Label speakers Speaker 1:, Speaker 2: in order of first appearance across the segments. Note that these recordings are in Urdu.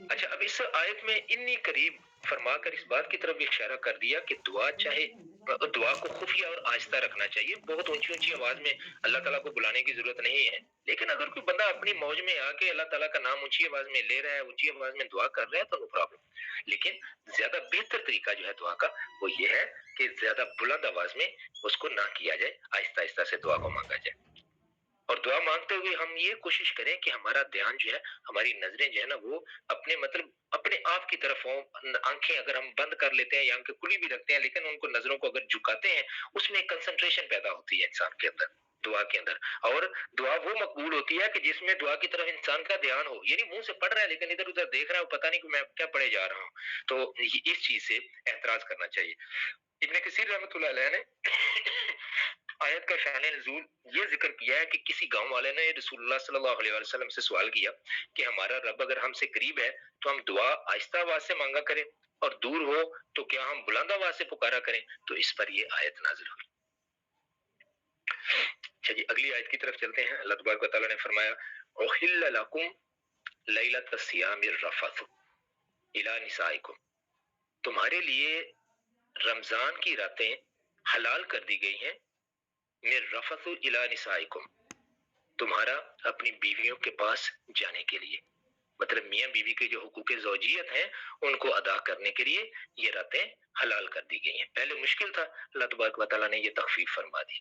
Speaker 1: اچھا، اب اس آیت میں انی قریب فرما کر اس بات کی طرف بھی اشارہ کر دیا کہ دعا کو خفیہ اور آہستہ رکھنا چاہیے. بہت اونچی اونچی آواز میں اللہ تعالیٰ کو بلانے کی ضرورت نہیں ہے. لیکن اگر کوئی بندہ اپنی موج میں آ کے اللہ تعالیٰ کا نام اونچی آواز میں لے رہا ہے، اونچی آواز میں دعا کر رہا ہے تو نو پرابلم. لیکن زیادہ بہتر طریقہ جو ہے دعا کا وہ یہ ہے کہ زیادہ بلند آواز میں اس کو نہ کیا جائے، آہستہ آہستہ سے دعا کو مانگا جائے. اور دعا مانگتے ہوئے ہم یہ کوشش کریں کہ ہمارا دھیان جو ہے، ہماری نظریں جو ہے نا وہ اپنے آپ کی طرف ہوں. آنکھیں اگر ہم بند کر لیتے ہیں یا آنکھیں کھلی بھی رکھتے ہیں لیکن ان کو نظروں کو اگر جھکاتے ہیں، اس میں کنسنٹریشن پیدا ہوتی ہے انسان کے اندر، دعا کے اندر. اور دعا وہ مقبول ہوتی ہے کہ جس میں دعا کی طرف انسان کا دھیان ہو، یعنی منہ سے پڑھ رہا ہے لیکن ادھر ادھر دیکھ رہا ہے، پتہ نہیں کہ میں کیا پڑھے جا رہا ہوں. تو اس چیز سے احتراز کرنا چاہیے. ابن کثیر رحمۃ اللہ علیہ نے آیت کا شان نزول یہ ذکر کیا ہے کہ کسی گاؤں والے نے رسول اللہ صلی اللہ علیہ وسلم سے سوال کیا کہ ہمارا رب اگر ہم سے قریب ہے تو ہم دعا آہستہ آواز سے مانگا کریں اور دور ہو تو کیا ہم بلند آواز سے پکارا کریں. تو اس پر یہ آیت نازل ہوئی. اچھا جی، اگلی آیت کی طرف چلتے ہیں. اللہ تبارک و تعالیٰ نے فرمایا احل لکم لیلۃ الصیام الرفث الی نسائکم، تمہارے لیے رمضان کی راتیں حلال کر دی گئی ہیں. من رفث الی نسائکم، تمہارا اپنی بیویوں کے پاس جانے کے لیے، مطلب میاں بیوی کے جو حقوق زوجیت ہیں ان کو ادا کرنے کے لیے یہ راتیں حلال کر دی گئی ہیں. پہلے مشکل تھا، اللہ تبارک و تعالیٰ نے یہ تخفیف فرما دی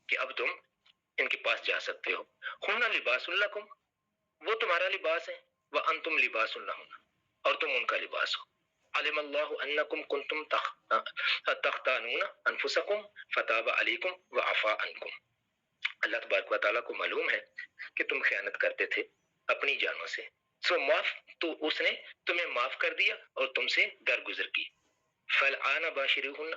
Speaker 1: کہ اب تم ان کے پاس جا سکتے ہو. ہن لباس لکم، وہ تمہارا لباس ہے، وانتم لباس لہن، اور تم ان کا لباس ہو. علم اللہ انکم کنتم تختانون انفسکم فتاب علیکم وعفا عنکم، اللہ تبارک و تعالیٰ کو معلوم ہے کہ تم خیانت کرتے تھے اپنی جانوں سے، سو معاف، تو اس نے تمہیں معاف کر دیا اور تم سے درگزر کی. فالآن باشروہن،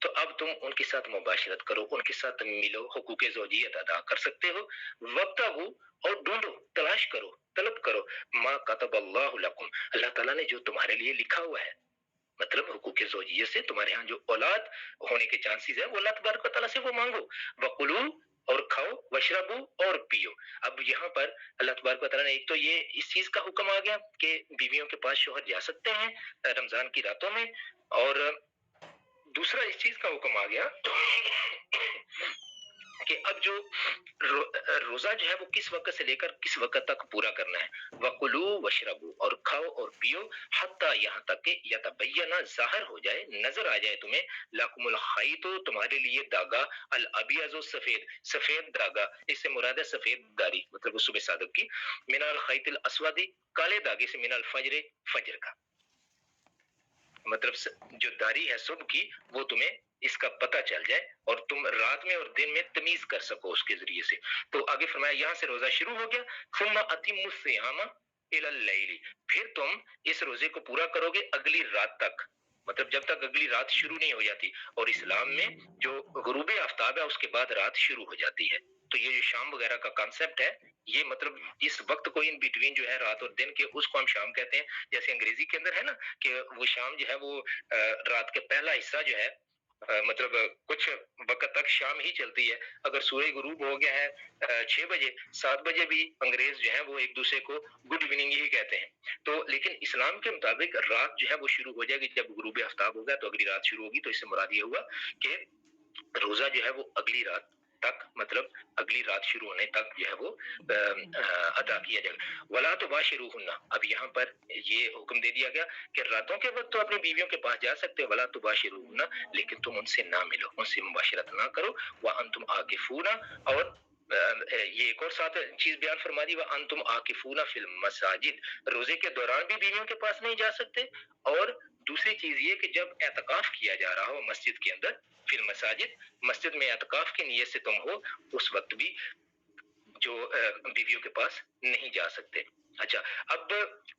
Speaker 1: تو اب تم ان کے ساتھ مباشرت کرو، ان کے ساتھ ملو، حقوق زوجیت ادا کر سکتے ہو. وابتغوا، اور ڈھونڈو، تلاش کرو، طلب کرو، ما کتب اللہ لکم، اللہ تعالیٰ نے جو تمہارے لیے لکھا ہوا ہے. مطلب حقوق زوجیت سے تمہارے ہاں جو اولاد ہونے کے چانسز ہیں وہ اللہ تبارک و تعالیٰ سے وہ مانگو. وَقُلُوا، اور کھاؤ، وَاشْرَبُوا، اور پیو. اب یہاں پر اللہ تبارک و تعالیٰ نے ایک تو یہ اس چیز کا حکم آ گیا کہ بیویوں کے پاس شوہر جا سکتے ہیں رمضان کی راتوں میں، اور دوسرا اس چیز کا حکم آ گیا کہ اب جو روزہ جو ہے وہ کس وقت سے لے کر کس وقت تک پورا کرنا ہے. وَقُلُوا وَاشْرَبُوا، اور کھاؤ اور پیو، حتیٰ یہاں تک کہ یتبین، ظاہر ہو جائے، نظر آ جائے تمہیں، لکم الخیط، تمہارے لیے داغا، الابیض، سفید، سفید داغا، اس سے مراد ہے سفید داڑھی، مطلب وہ صبح صادق کی، من الخیط الاسود، کالے داغے سے، من الفجر، فجر کا، مطلب جو داڑھی ہے صبح کی وہ تمہیں اس کا پتہ چل جائے اور تم رات میں اور دن میں تمیز کر سکو اس کے ذریعے سے. تو آگے فرمایا یہاں سے روزہ شروع ہو گیا. ثم اتموا الصیام الی اللیل، پھر تم اس روزے کو پورا کرو گے اگلی رات تک، مطلب جب تک اگلی رات شروع نہیں ہو جاتی. اور اسلام میں جو غروب آفتاب ہے اس کے بعد رات شروع ہو جاتی ہے. تو یہ جو شام وغیرہ کا کانسیپٹ ہے، یہ مطلب اس وقت کو ان بٹوین جو ہے رات اور دن کے، اس کو ہم شام کہتے ہیں. جیسے انگریزی کے اندر ہے نا کہ وہ شام جو ہے وہ رات کے پہلا حصہ جو ہے مطلب کچھ وقت تک شام ہی چلتی ہے. اگر سورج غروب ہو گیا ہے 6 بجے 7 بجے بھی انگریز جو ہے وہ ایک دوسرے کو گڈ ایوننگ ہی کہتے ہیں. تو لیکن اسلام کے مطابق رات جو ہے وہ شروع ہو جائے گی جب غروب آفتاب ہوگا تو اگلی رات شروع ہوگی. تو اس سے مراد یہ ہوا کہ روزہ جو ہے وہ اگلی رات تک، مطلب اگلی رات شروع ہونے تک جو ہے وہ ادا کیا جائے گا. ولا تباشروہن، اب یہاں پر یہ حکم دے دیا گیا کہ راتوں کے وقت تو اپنی بیویوں کے پاس جا سکتے ہو، ولا تباشروہن، لیکن تم ان سے نہ ملو، ان سے مباشرت نہ کرو. وانتم عاکفون، اور یہ ایک اور ساتھ چیز بیان فرما دی، وانتم عاکفون فی المساجد، روزے کے دوران بھی بیویوں کے پاس نہیں جا سکتے. اور دوسری چیز یہ کہ جب اعتکاف کیا جا رہا ہو مسجد کے اندر، فی المساجد، مسجد میں اعتکاف کی نیت سے تم ہو، اس وقت بھی جو بیویوں کے پاس نہیں جا سکتے. اچھا، اب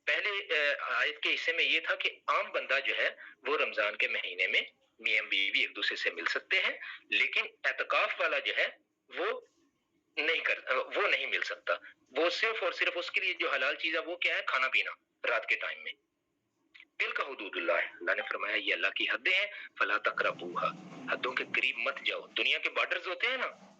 Speaker 1: پہلے آیت کے حصے میں یہ تھا کہ عام بندہ جو ہے وہ رمضان کے مہینے میں میاں بیوی ایک دوسرے سے مل سکتے ہیں، لیکن اعتکاف والا جو ہے وہ وہ نہیں مل سکتا. وہ صرف اور صرف اس کے لیے جو حلال چیز ہے وہ کیا ہے؟ کھانا پینا رات کے ٹائم میں. تلک حدود اللہ، اللہ نے فرمایا یہ اللہ کی حدیں ہیں، فلا تقربوها، حدوں کے قریب مت جاؤ. دنیا کے بارڈرز ہوتے ہیں نا،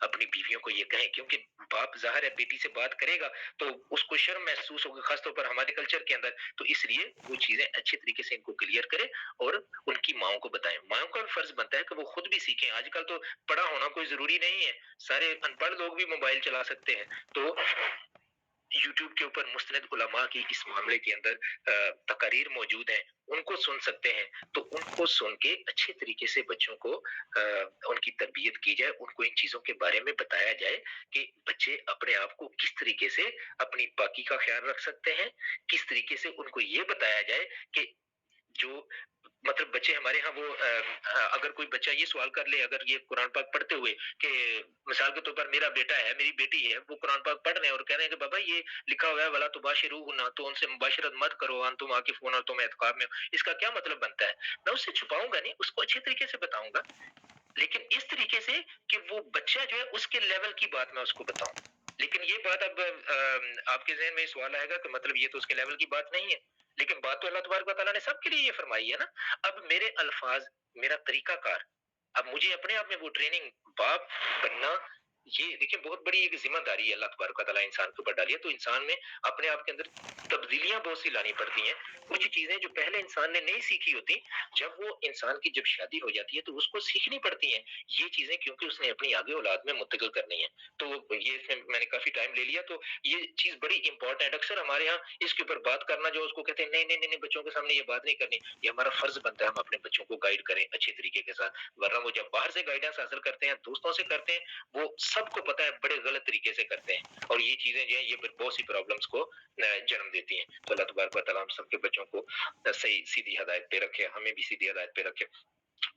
Speaker 1: اپنی بیویوں کو یہ کہیں، کیونکہ باپ ظاہر ہے بیٹی سے بات کرے گا تو اس کو شرم محسوس ہوگی، خاص طور پر ہمارے کلچر کے اندر، تو اس لیے وہ چیزیں اچھے طریقے سے ان کو کلیئر کرے اور ان کی ماؤں کو بتائیں۔ ماؤں کا فرض بنتا ہے کہ وہ خود بھی سیکھیں۔ آج کل تو پڑھا ہونا کوئی ضروری نہیں ہے، سارے ان پڑھ لوگ بھی موبائل چلا سکتے ہیں، تو یوٹیوب کے اوپر مستند علماء کی اس معاملے کے اندر تقاریر موجود ہیں، ان کو سن سکتے ہیں، تو ان کو سن کے اچھے طریقے سے بچوں کو ان کی تربیت کی جائے، ان کو ان چیزوں کے بارے میں بتایا جائے کہ بچے اپنے آپ کو کس طریقے سے اپنی پاکی کا خیال رکھ سکتے ہیں، کس طریقے سے ان کو یہ بتایا جائے کہ جو مطلب بچے ہمارے ہاں وہ اگر کوئی بچہ یہ سوال کر لے، اگر یہ قرآن پاک پڑھتے ہوئے کہ مثال کے طور پر میرا بیٹا ہے، میری بیٹی ہے، وہ قرآن پاک پڑھ رہے ہیں اور کہہ رہے ہیں کہ بابا یہ لکھا ہوا ہے ولا تباشروہن، تو ان سے مباشرت مت کرو، انتم عاکفون اور تم اعتکاف میں ہو، اس کا کیا مطلب بنتا ہے؟ میں اس سے چھپاؤں گا نہیں، اس کو اچھے طریقے سے بتاؤں گا، لیکن اس طریقے سے کہ وہ بچہ جو ہے اس کے لیول کی بات میں اس کو بتاؤں۔ لیکن یہ بات اب آپ کے ذہن میں سوال آئے گا کہ مطلب یہ تو اس کے لیول کی بات نہیں ہے، لیکن بات تو اللہ تبارک و تعالیٰ نے سب کے لیے یہ فرمائی ہے نا۔ اب میرے الفاظ، میرا طریقہ کار، اب مجھے اپنے آپ میں وہ ٹریننگ باپ بننا، یہ دیکھیں بہت بڑی ایک ذمہ داری ہے اللہ تبارک و تعالیٰ انسان کے اوپر ڈالی ہے، تو انسان میں اپنے آپ کے اندر تبدیلیاں بہت سی لانی پڑتی ہیں۔ کچھ چیزیں جو پہلے انسان نے نہیں سیکھی ہوتی، جب وہ انسان کی جب شادی ہو جاتی ہے تو اس کو سیکھنی پڑتی ہیں یہ چیزیں، کیونکہ اس نے اپنی آگے اولاد میں منتقل کرنی ہے۔ تو یہ میں نے کافی ٹائم لے لیا، تو یہ چیز بڑی امپورٹنٹ، اکثر ہمارے ہاں اس کے اوپر بات کرنا جو اس کو کہتے ہیں نہیں نہیں نہیں بچوں کے سامنے یہ بات نہیں کرنی، یہ ہمارا فرض بنتا ہے ہم اپنے بچوں کو گائیڈ کریں اچھے طریقے کے ساتھ، ورنہ وہ جب باہر سے گائیڈنس حاصل کرتے ہیں، دوستوں سے کرتے ہیں، وہ سب کو پتہ ہے بڑے غلط طریقے سے کرتے ہیں، اور یہ چیزیں جو ہیں یہ بہت سی پرابلمس کو جنم دیتی ہیں۔ تو اللہ تبارک و تعالیٰ ہم سب کے بچوں کو صحیح سیدھی ہدایت پہ رکھے، ہمیں بھی سیدھی ہدایت پہ رکھے۔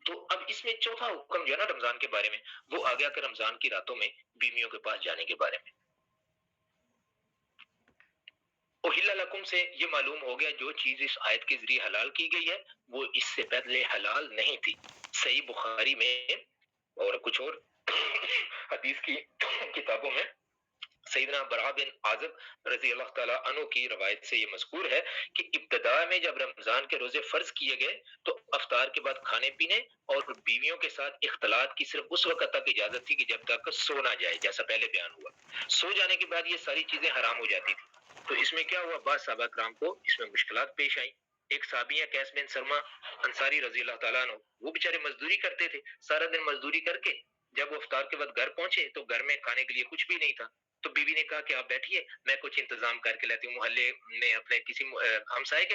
Speaker 1: تو اب اس میں چوتھا حکم جو ہے نا رمضان کے بارے میں، وہ آ گیا کہ رمضان کی راتوں میں بیویوں کے پاس جانے کے بارے میں۔ احل لکم سے یہ معلوم ہو گیا جو چیز اس آیت کے ذریعے حلال کی گئی ہے وہ اس سے پہلے حلال نہیں تھی۔ صحیح بخاری میں اور کچھ اور حدیث کی کتابوں میں سیدنا برا بن عازب رضی اللہ تعالیٰ عنہ کی روایت سے یہ مذکور ہے کہ ابتدا میں جب رمضان کے روزے فرض کیے گئے تو افطار کے بعد کھانے پینے اور بیویوں کے ساتھ اختلاط کی صرف اس وقت تک اجازت تھی کہ جب تک سو نہ جائے، جیسا پہلے بیان ہوا۔ سو جانے کے بعد یہ ساری چیزیں حرام ہو جاتی تھی۔ تو اس میں کیا ہوا، بعض صحابہ کرام کو اس میں مشکلات پیش آئیں۔ ایک صحابی ہے قیس بن سلمہ انصاری رضی اللہ تعالیٰ عنہ، وہ بیچارے مزدوری کرتے تھے، سارا دن مزدوری کر کے جب وہ افطار کے بعد گھر پہنچے تو گھر میں کھانے کے لیے کچھ بھی نہیں تھا۔ تو بیوی نے کہا کہ آپ بیٹھیے، میں کچھ انتظام کر کے لاتی ہوں۔ محلے میں اپنے کسی ہمسائے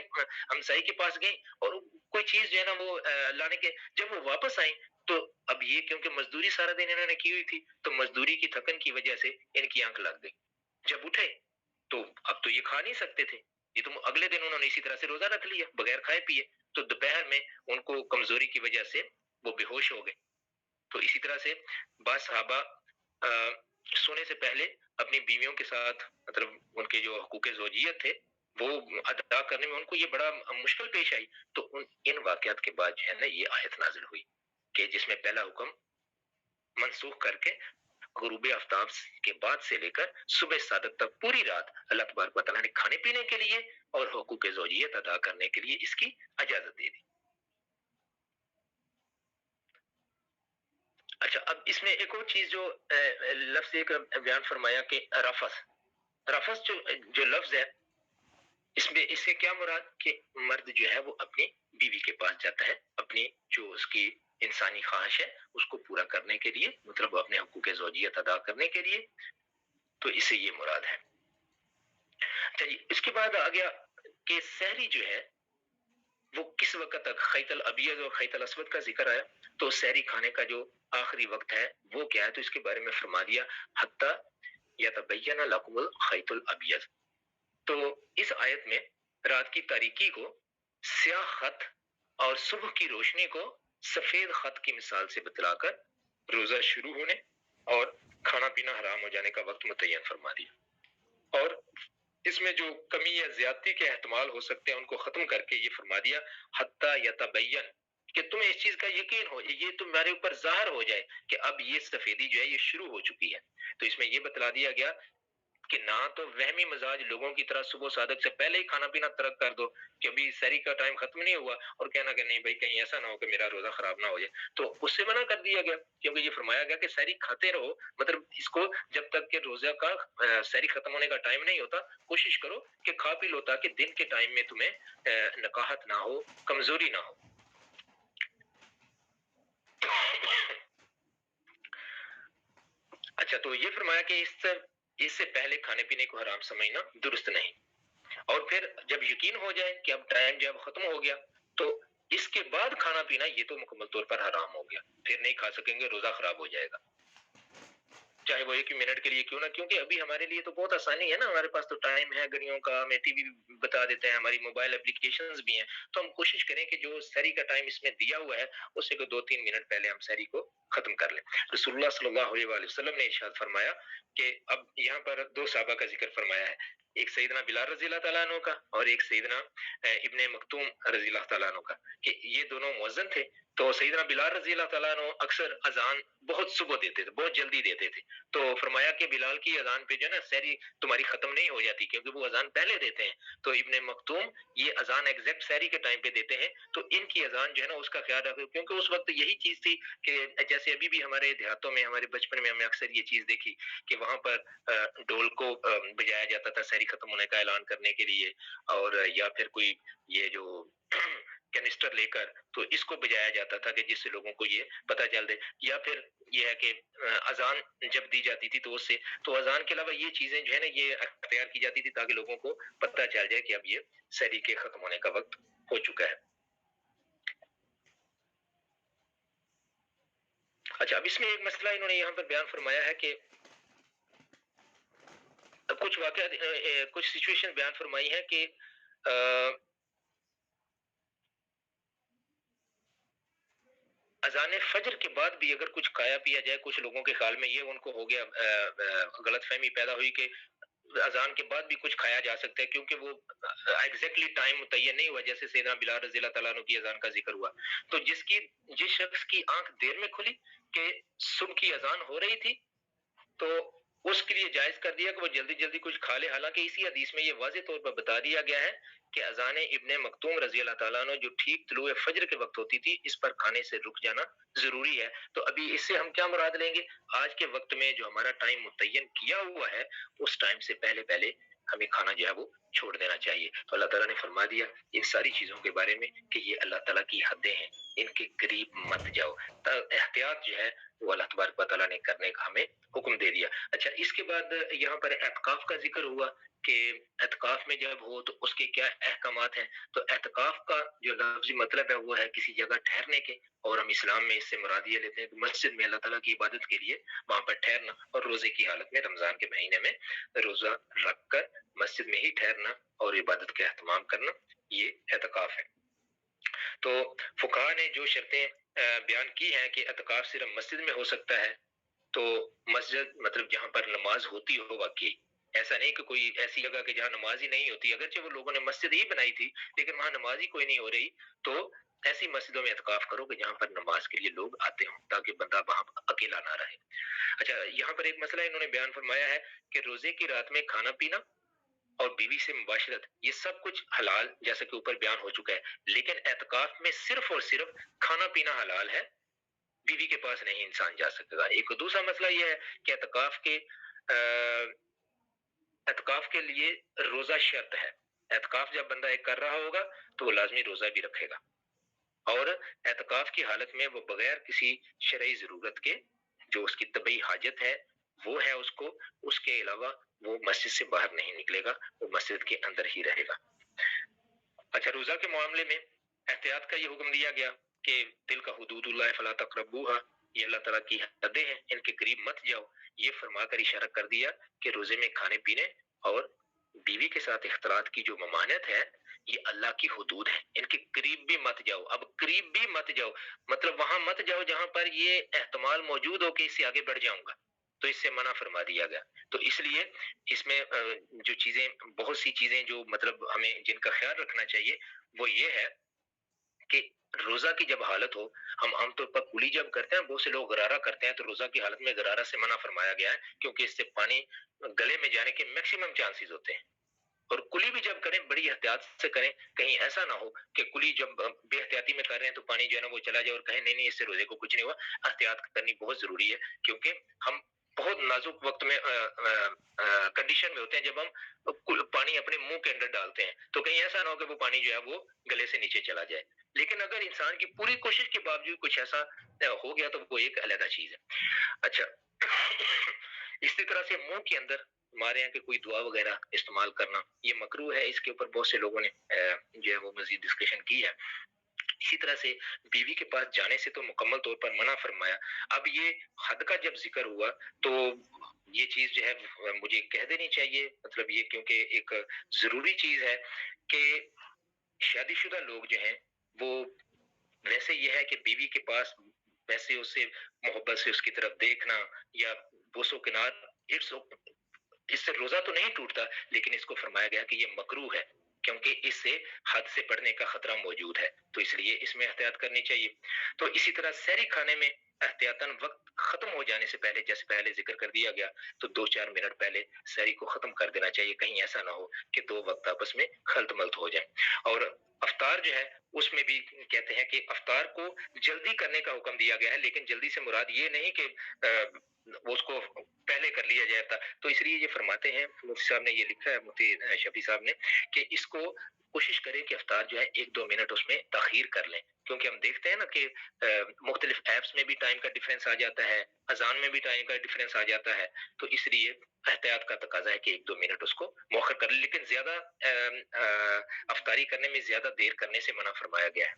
Speaker 1: کے پاس گئیں اور کوئی چیز جو ہے نا وہ لانے کے، جب وہ واپس آئیں تو اب یہ کیونکہ مزدوری سارا دن انہوں نے کی ہوئی تھی تو مزدوری کی تھکن کی وجہ سے ان کی آنکھ لگ گئی۔ جب اٹھے تو اب تو یہ کھا نہیں سکتے تھے، یہ تو اگلے دن انہوں نے اسی طرح سے روزہ رکھ لیا بغیر کھائے پیے، تو دوپہر میں ان کو کمزوری کی وجہ سے وہ بے ہوش ہو گئے۔ تو اسی طرح سے بعض صحابہ سونے سے پہلے اپنی بیویوں کے ساتھ مطلب ان کے جو حقوق زوجیت تھے وہ ادا کرنے میں ان کو یہ بڑا مشکل پیش آئی، تو ان واقعات کے بعد جو ہے نا یہ آیت نازل ہوئی کہ جس میں پہلا حکم منسوخ کر کے غروب آفتاب کے بعد سے لے کر صبح صادق تک پوری رات اللہ تبارک و تعالیٰ نے کھانے پینے کے لیے اور حقوق زوجیت ادا کرنے کے لیے اس کی اجازت دے دی۔ اچھا، اب اس میں ایک اور چیز جو لفظ ایک بیان فرمایا کہ رفث جو لفظ ہے اس میں اس سے کیا مراد کہ مرد جو ہے وہ اپنی بیوی کے پاس جاتا ہے اپنی جو اس کی انسانی خواہش ہے اس کو پورا کرنے کے لیے، مطلب اپنے حقوق زوجیت ادا کرنے کے لیے، تو اس سے یہ مراد ہے۔ اچھا جی، اس کے بعد آ گیا کہ سحری جو ہے وہ کس وقت تک، خیط الابیض اور خیط الاسود کا ذکر آیا تو سحری کھانے کا جو آخری وقت ہے وہ کیا ہے، تو اس کے بارے میں فرما دیا حتی یتبین لکم الخیط الابیض۔ تو اس آیت میں رات کی تاریکی کو سیاہ خط اور صبح کی روشنی کو سفید خط کی مثال سے بتلا کر روزہ شروع ہونے اور کھانا پینا حرام ہو جانے کا وقت متعین فرما دیا، اور اس میں جو کمی یا زیادتی کے احتمال ہو سکتے ہیں ان کو ختم کر کے یہ فرما دیا حتی یتبین، کہ تمہیں اس چیز کا یقین ہو، یہ تمہارے اوپر ظاہر ہو جائے کہ اب یہ سفیدی جو ہے یہ شروع ہو چکی ہے۔ تو اس میں یہ بتلا دیا گیا کہ نہ تو وہمی مزاج لوگوں کی طرح صبح صادق سے پہلے ہی کھانا پینا ترک کر دو کہ ابھی سحری کا ٹائم ختم نہیں ہوا اور کہنا کہ نہیں بھائی کہیں ایسا نہ ہو کہ میرا روزہ خراب نہ ہو جائے. تو اس سے منع کر دیا گیا کیونکہ یہ فرمایا گیا کہ سحری کھاتے رہو, مطلب اس کو جب تک کہ روزہ کا سحری ختم ہونے کا ٹائم نہیں ہوتا کوشش کرو کہ کھا پی لو تاکہ دن کے ٹائم میں تمہیں نقاہت نہ ہو, کمزوری نہ ہو. اچھا, تو یہ فرمایا کہ اس سے پہلے کھانے پینے کو حرام سمجھنا درست نہیں, اور پھر جب یقین ہو جائے کہ اب ٹائم جب ختم ہو گیا تو اس کے بعد کھانا پینا یہ تو مکمل طور پر حرام ہو گیا, پھر نہیں کھا سکیں گے, روزہ خراب ہو جائے گا, چاہے وہ 1 منٹ کے لیے کیوں نہ, کیونکہ ابھی ہمارے لیے تو بہت آسانی ہے نا, ہمارے پاس تو ٹائم ہے گھڑیوں کا, ہمیں ٹی وی بتا دیتے ہیں, ہماری موبائل اپلیکیشنز بھی ہیں, تو ہم کوشش کریں کہ جو سحری کا ٹائم اس میں دیا ہوا ہے اس سے 2-3 منٹ پہلے ہم سحری کو ختم کر لیں. رسول اللہ صلی اللہ علیہ وآلہ وسلم نے ارشاد فرمایا کہ اب یہاں پر 2 صحابہ کا ذکر فرمایا ہے, ایک سیدنا بلال رضی اللہ تعالیٰ عنہ کا اور ایک سیدنا ابن مکتوم رضی اللہ تعالیٰ عنہ کا, کہ یہ دونوں مؤذن تھے. تو سیدنا بلال رضی اللہ تعالیٰ عنہ اکثر اذان بہت صبح دیتے تھے, بہت جلدی دیتے تھے, تو فرمایا کہ بلال کی اذان پہ جو ہے نا سحری تمہاری ختم نہیں ہو جاتی کیونکہ وہ اذان پہلے دیتے ہیں. تو ابن مکتوم یہ اذان ایگزیکٹ سحری کے ٹائم پہ دیتے ہیں, تو ان کی اذان جو ہے نا اس کا خیال رکھو, کیونکہ اس وقت یہی چیز تھی کہ جیسے ابھی بھی ہمارے دیہاتوں میں, ہمارے بچپن میں ہم نے اکثر یہ چیز دیکھی کہ وہاں پر ڈول کو بجایا جاتا تھا سحری ختم ہونے کا اعلان کرنے کے لیے, اور یا پھر کوئی یہ جو کینسٹر لے کر تو اس کو بجایا جاتا تھا کہ جس سے لوگوں کو یہ پتہ چل دے, یا پھر یہ ہے کہ اذان جب دی جاتی تھی تو اس سے, تو اذان کے علاوہ یہ چیزیں جو ہے نا یہ اختیار کی جاتی تھی تاکہ لوگوں کو پتہ چل جائے کہ اب یہ سحری کے ختم ہونے کا وقت ہو چکا ہے. اچھا, اب اس میں ایک مسئلہ انہوں نے یہاں پر بیان فرمایا ہے کہ کچھ واقعات, کچھ سچویشن بیان فرمائی ہے کہ اذان فجر کے بعد بھی اگر کچھ کھایا پیا جائے, کچھ لوگوں کے خیال میں یہ ان کو ہو گیا, غلط فہمی پیدا ہوئی کہ اذان کے بعد بھی کچھ کھایا جا سکتا ہے کیونکہ وہ ایگزیکٹلی ٹائم متعین نہیں ہوا, جیسے سیدنا بلال رضی اللہ تعالیٰ عنہ کی اذان کا ذکر ہوا. تو جس شخص کی آنکھ دیر میں کھلی کہ صبح کی اذان ہو رہی تھی تو اس کے لیے جائز کر دیا کہ وہ جلدی جلدی کچھ کھا لے, حالانکہ اسی حدیث میں یہ واضح طور پر بتا دیا گیا ہے کہ اذان ابن مکتوم رضی اللہ تعالیٰ عنہ جو ٹھیک طلوع فجر کے وقت ہوتی تھی اس پر کھانے سے رک جانا ضروری ہے. تو ابھی اس سے ہم کیا مراد لیں گے, آج کے وقت میں جو ہمارا ٹائم متعین کیا ہوا ہے اس ٹائم سے پہلے ہمیں کھانا جو ہے وہ چھوڑ دینا چاہیے. تو اللہ تعالیٰ نے فرما دیا ان ساری چیزوں کے بارے میں کہ یہ اللہ تعالیٰ کی حدیں ہیں, ان کے قریب مت جاؤ. احتیاط جو ہے وہ اللہ تبارک و تعالیٰ نے کرنے کا ہمیں حکم دے دیا. اچھا, اس کے بعد یہاں پر اعتکاف کا ذکر ہوا کہ اعتکاف میں جب ہو تو اس کے کیا احکامات ہیں. تو اعتکاف کا جو لفظی مطلب ہے وہ ہے کسی جگہ ٹھہرنے کے, اور ہم اسلام میں اس سے مراد یہ لیتے ہیں کہ مسجد میں اللہ تعالیٰ کی عبادت کے لیے وہاں پر ٹھہرنا, اور روزے کی حالت میں رمضان کے مہینے میں روزہ رکھ کر مسجد میں ہی ٹھہرنا اور عبادت کا اہتمام کرنا, یہ اعتکاف ہے. تو فقہاء نے جو شرطیں بیان کی ہیں کہ اعتکاف صرف مسجد میں ہو سکتا ہے, تو مسجد مطلب جہاں پر نماز ہوتی ہو واقعی, ایسا نہیں کہ کوئی ایسی جگہ کہ جہاں نماز ہی نہیں ہوتی, اگرچہ وہ لوگوں نے مسجد ہی بنائی تھی لیکن وہاں نماز ہی کوئی نہیں ہو رہی, تو ایسی مسجدوں میں اعتکاف کرو کہ جہاں پر نماز کے لیے لوگ آتے ہوں تاکہ بندہ وہاں اکیلا نہ رہے. اچھا, یہاں پر ایک مسئلہ انہوں نے بیان فرمایا ہے کہ روزے کی رات میں کھانا پینا اور بیوی سے مباشرت یہ سب کچھ حلال جیسا کہ اوپر بیان ہو چکا ہے, لیکن اعتکاف میں صرف اور صرف کھانا پینا حلال ہے, بیوی کے پاس نہیں انسان جا سکے گا. ایک دوسرا مسئلہ یہ ہے کہ اعتکاف کے لیے روزہ شرط ہے. اعتکاف جب بندہ ایک کر رہا ہوگا تو وہ لازمی روزہ بھی رکھے گا, اور اعتکاف کی حالت میں وہ بغیر کسی شرعی ضرورت کے جو اس کی طبعی حاجت ہے وہ ہے اس کو, اس کے علاوہ وہ مسجد سے باہر نہیں نکلے گا, وہ مسجد کے اندر ہی رہے گا. اچھا, روزہ کے معاملے میں احتیاط کا یہ حکم دیا گیا کہ دل کا حدود اللہ فلا تقربوها, یہ اللہ تعالیٰ کی حدیں ہیں ان کے قریب مت جاؤ. یہ فرما کر اشارہ کر دیا کہ روزے میں کھانے پینے اور بیوی کے ساتھ اختلاط کی جو ممانعت ہے یہ اللہ کی حدود ہے, ان کے قریب بھی مت جاؤ. اب قریب بھی مت جاؤ مطلب وہاں مت جاؤ جہاں پر یہ احتمال موجود ہو کہ اس سے آگے بڑھ جاؤں گا, تو اس سے منع فرما دیا گیا. تو اس لیے اس میں جو چیزیں, بہت سی چیزیں جو مطلب ہمیں جن کا خیال رکھنا چاہیے وہ یہ ہے کہ روزہ کی جب حالت ہو، ہم عام طور پر کلی جب کرتے ہیں، بہت سے لوگ غرارہ کرتے ہیں، تو روزہ کی حالت میں غرارہ سے منع فرمایا گیا ہے، کیونکہ اس سے پانی گلے میں جانے کے میکسیمم چانسز ہوتے ہیں۔ اور کلی بھی جب کریں بڑی احتیاط سے کریں، کہیں ایسا نہ ہو کہ کلی جب بے احتیاطی میں کر رہے ہیں تو پانی جو ہے نا وہ چلا جائے اور کہیں نہیں نہیں اس سے روزے کو کچھ نہیں ہوا۔ احتیاط کرنی بہت ضروری ہے، کیونکہ ہم بہت نازک وقت میں کنڈیشن میں ہوتے ہیں جب ہم پانی اپنے منہ کے اندر ڈالتے ہیں، تو کہیں ایسا نہ ہو کہ وہ پانی جو ہے وہ گلے سے نیچے چلا جائے۔ لیکن اگر انسان کی پوری کوشش کے باوجود کچھ ایسا ہو گیا تو وہ ایک علیحدہ چیز ہے۔ اچھا، اسی طرح سے منہ کے اندر ہمارے یہاں کہ کوئی دعا وغیرہ استعمال کرنا یہ مکروہ ہے، اس کے اوپر بہت سے لوگوں نے جو ہے وہ مزید ڈسکشن کی ہے۔ اسی طرح سے بیوی کے پاس جانے سے تو مکمل طور پر منع فرمایا۔ اب یہ حد کا جب ذکر ہوا تو یہ چیز جو ہے مجھے کہہ دینی چاہیے، مطلب یہ کیونکہ ایک ضروری چیز ہے کہ شادی شدہ لوگ جو ہیں وہ ویسے یہ ہے کہ بیوی کے پاس ویسے اسے محبت سے اس کی طرف دیکھنا یا بوس و کنار، اس سے روزہ تو نہیں ٹوٹتا، لیکن اس کو فرمایا گیا کہ یہ مکروہ ہے کیونکہ اس سے حد سے بڑھنے کا خطرہ موجود ہے، تو اس لیے اس میں احتیاط کرنی چاہیے۔ تو اسی طرح سحری کھانے میں احتیاطاً وقت ختم ہو جانے سے پہلے، جیسے پہلے ذکر کر دیا گیا، تو 2-4 منٹ پہلے سحری کو ختم کر دینا چاہیے، کہیں ایسا نہ ہو کہ دو وقت آپس میں خلط ملط ہو جائیں۔ اور افطار جو ہے اس میں بھی کہتے ہیں کہ افطار کو جلدی کرنے کا حکم دیا گیا ہے، لیکن جلدی سے مراد یہ نہیں کہ وہ اس کو پہلے کر لیا جائے تھا، تو اس لیے یہ فرماتے ہیں مفتی صاحب نے یہ لکھا ہے، مفتی شفیع صاحب نے، کہ اس کو کوشش کریں کہ افطار جو ہے 1-2 منٹ اس میں تاخیر کر لیں، کیونکہ ہم دیکھتے ہیں نا کہ مختلف ایپس میں بھی ٹائم کا ڈفرینس آ جاتا ہے، اذان میں بھی ٹائم کا ڈفرینس آ جاتا ہے، تو اس لیے احتیاط کا تقاضا ہے کہ 1-2 منٹ اس کو مؤخر کر لیں، لیکن زیادہ افطاری کرنے میں زیادہ دیر کرنے سے منع فرمایا گیا ہے،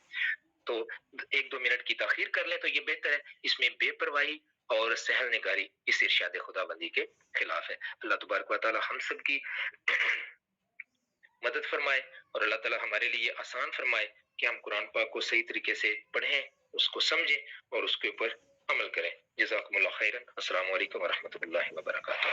Speaker 1: تو 1-2 منٹ کی تاخیر کر لیں تو یہ بہتر ہے۔ اس میں بے پرواہی اور سہل نگاری اس ارشاد خدا بندی کے خلاف ہے۔ اللہ تبارک و تعالی ہم سب کی مدد فرمائے اور اللہ تعالی ہمارے لیے آسان فرمائے کہ ہم قرآن پاک کو صحیح طریقے سے پڑھیں، اس کو سمجھیں اور اس کے اوپر عمل کریں۔ جزاکم اللہ خیرا۔ السلام علیکم ورحمۃ اللہ وبرکاتہ۔